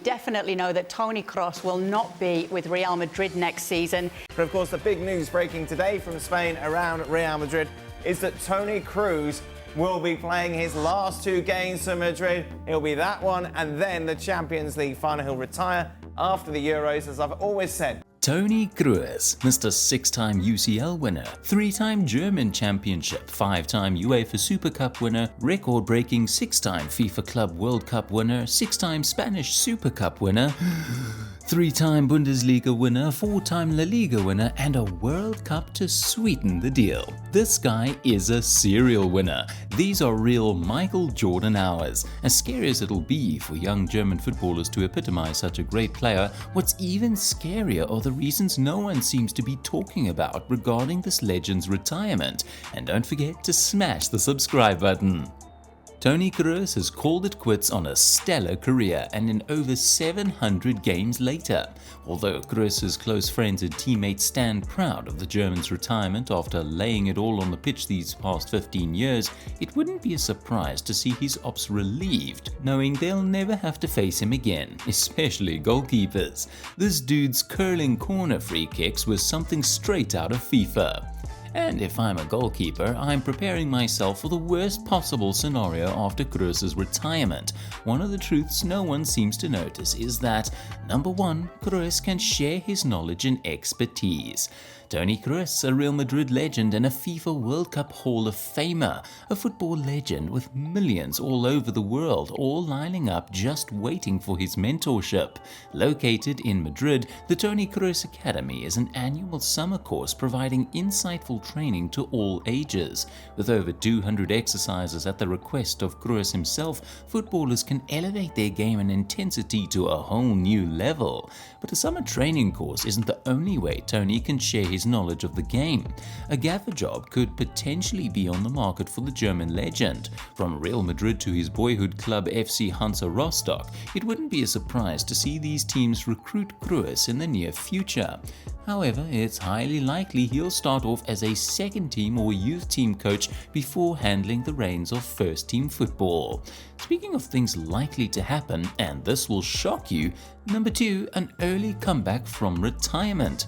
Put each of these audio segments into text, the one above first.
definitely know that Toni Kroos will not be with Real Madrid next season. But of course, the big news breaking today from Spain around Real Madrid is that Toni Kroos will be playing his last 2 games for Madrid. It'll be that one and then the Champions League final. He'll retire after the Euros, as I've always said. Toni Kroos, Mr. 6-time UCL winner, 3-time German Championship, 5-time UEFA Super Cup winner, record-breaking 6-time FIFA Club World Cup winner, 6-time Spanish Super Cup winner, 3-time Bundesliga winner, 4-time La Liga winner, and a World Cup to sweeten the deal. This guy is a serial winner. These are real Michael Jordan hours. As scary as it'll be for young German footballers to epitomize such a great player, what's even scarier are the reasons no one seems to be talking about regarding this legend's retirement. And don't forget to smash the subscribe button. Toni Kroos has called it quits on a stellar career and in over 700 games later. Although Kroos' close friends and teammates stand proud of the German's retirement after laying it all on the pitch these past 15 years, it wouldn't be a surprise to see his ops relieved, knowing they'll never have to face him again, especially goalkeepers. This dude's curling corner free kicks was something straight out of FIFA. And if I'm a goalkeeper, I'm preparing myself for the worst possible scenario after Kroos' retirement. One of the truths no one seems to notice is that, number 1, Kroos can share his knowledge and expertise. Toni Kroos, a Real Madrid legend and a FIFA World Cup Hall of Famer, a football legend with millions all over the world, all lining up just waiting for his mentorship. Located in Madrid, the Toni Kroos Academy is an annual summer course providing insightful training to all ages. With over 200 exercises at the request of Kroos himself, footballers can elevate their game and intensity to a whole new level. But a summer training course isn't the only way Toni can share his knowledge of the game. A gaffer job could potentially be on the market for the German legend. From Real Madrid to his boyhood club FC Hansa Rostock, it wouldn't be a surprise to see these teams recruit Kroos in the near future. However, it's highly likely he'll start off as a second team or youth team coach before handling the reins of first team football. Speaking of things likely to happen, and this will shock you, number 2, an early comeback from retirement.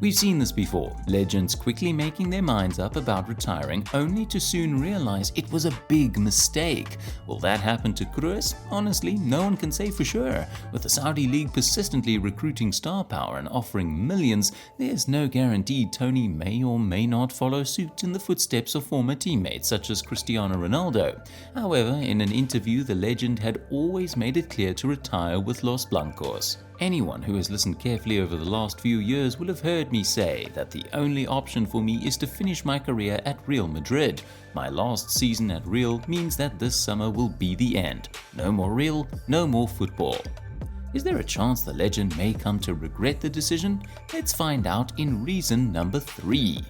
We've seen this before, legends quickly making their minds up about retiring only to soon realize it was a big mistake. Will that happen to Kroos? Honestly, no one can say for sure. With the Saudi League persistently recruiting star power and offering millions, there's no guarantee Toni may or may not follow suit in the footsteps of former teammates such as Cristiano Ronaldo. However, in an interview, the legend had always made it clear to retire with Los Blancos. Anyone who has listened carefully over the last few years will have heard me say that the only option for me is to finish my career at Real Madrid. My last season at Real means that this summer will be the end. No more Real, no more football. Is there a chance the legend may come to regret the decision? Let's find out in reason number 3.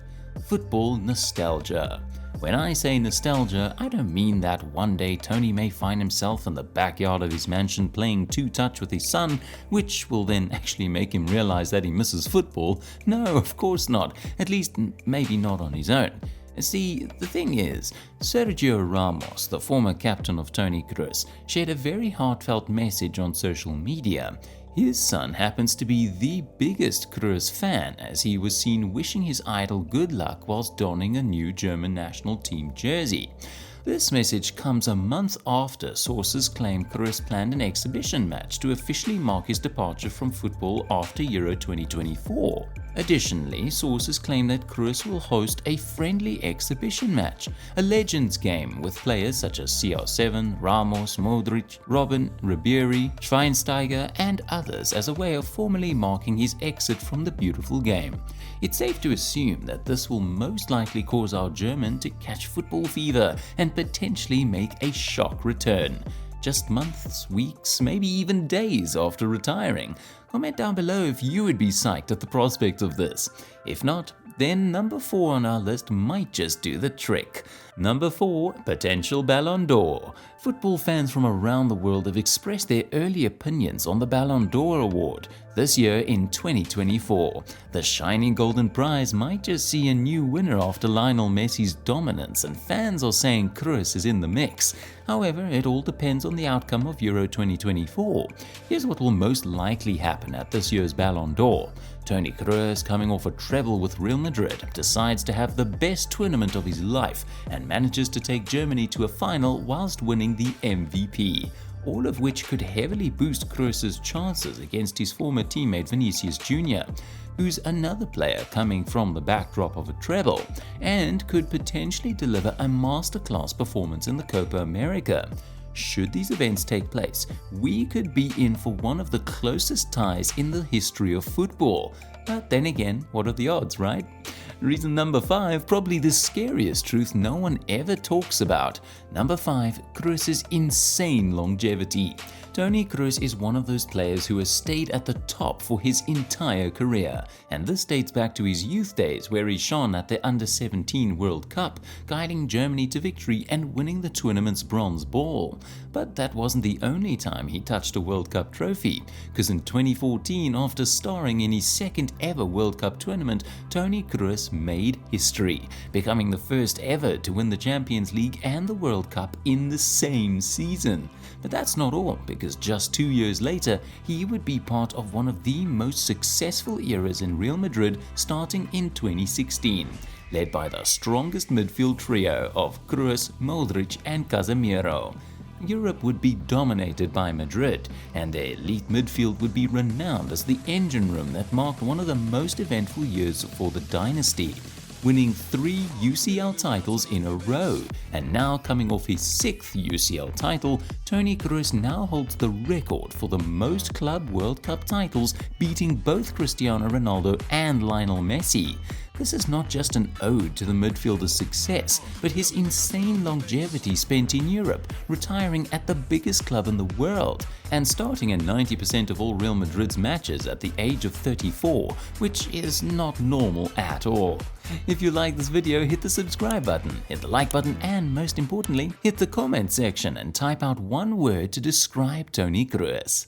Football nostalgia. When I say nostalgia, I don't mean that one day Toni may find himself in the backyard of his mansion playing two-touch with his son, which will then actually make him realize that he misses football. No, of course not. At least maybe not on his own. See, the thing is, Sergio Ramos, the former captain of Toni Kroos, shared a very heartfelt message on social media. His son happens to be the biggest Kroos fan, as he was seen wishing his idol good luck whilst donning a new German national team jersey. This message comes a month after sources claim Kroos planned an exhibition match to officially mark his departure from football after Euro 2024. Additionally, sources claim that Kroos will host a friendly exhibition match, a Legends game with players such as CR7, Ramos, Modric, Robben, Ribéry, Schweinsteiger, and others as a way of formally marking his exit from the beautiful game. It's safe to assume that this will most likely cause our German to catch football fever and potentially make a shock return. Just months, weeks, maybe even days after retiring. Comment down below if you would be psyched at the prospect of this. If not, then number 4 on our list might just do the trick. Number 4. Potential Ballon d'Or. Football fans from around the world have expressed their early opinions on the Ballon d'Or award this year in 2024. The shining golden prize might just see a new winner after Lionel Messi's dominance, and fans are saying Kroos is in the mix. However, it all depends on the outcome of Euro 2024. Here's what will most likely happen at this year's Ballon d'Or. Toni Kroos, coming off a treble with Real Madrid, decides to have the best tournament of his life and manages to take Germany to a final whilst winning the MVP. All of which could heavily boost Kroos' chances against his former teammate Vinicius Jr., who's another player coming from the backdrop of a treble and could potentially deliver a masterclass performance in the Copa America. Should these events take place, we could be in for one of the closest ties in the history of football. But then again, what are the odds, right? Reason number 5, probably the scariest truth no one ever talks about. Number 5, Kroos' insane longevity. Toni Kroos is one of those players who has stayed at the top for his entire career, and this dates back to his youth days where he shone at the Under-17 World Cup, guiding Germany to victory and winning the tournament's bronze ball. But that wasn't the only time he touched a World Cup trophy, because in 2014, after starring in his second ever World Cup tournament, Toni Kroos made history, becoming the first ever to win the Champions League and the World Cup in the same season. But that's not all, because just 2 years later, he would be part of one of the most successful eras in Real Madrid starting in 2016, led by the strongest midfield trio of Kroos, Modric and Casemiro. Europe would be dominated by Madrid, and their elite midfield would be renowned as the engine room that marked one of the most eventful years for the dynasty, winning 3 UCL titles in a row, and now coming off his 6th UCL title, Toni Kroos now holds the record for the most Club World Cup titles, beating both Cristiano Ronaldo and Lionel Messi. This is not just an ode to the midfielder's success, but his insane longevity spent in Europe, retiring at the biggest club in the world, and starting in 90% of all Real Madrid's matches at the age of 34, which is not normal at all. If you like this video, hit the subscribe button, hit the like button, and most importantly, hit the comment section and type out one word to describe Toni Kroos.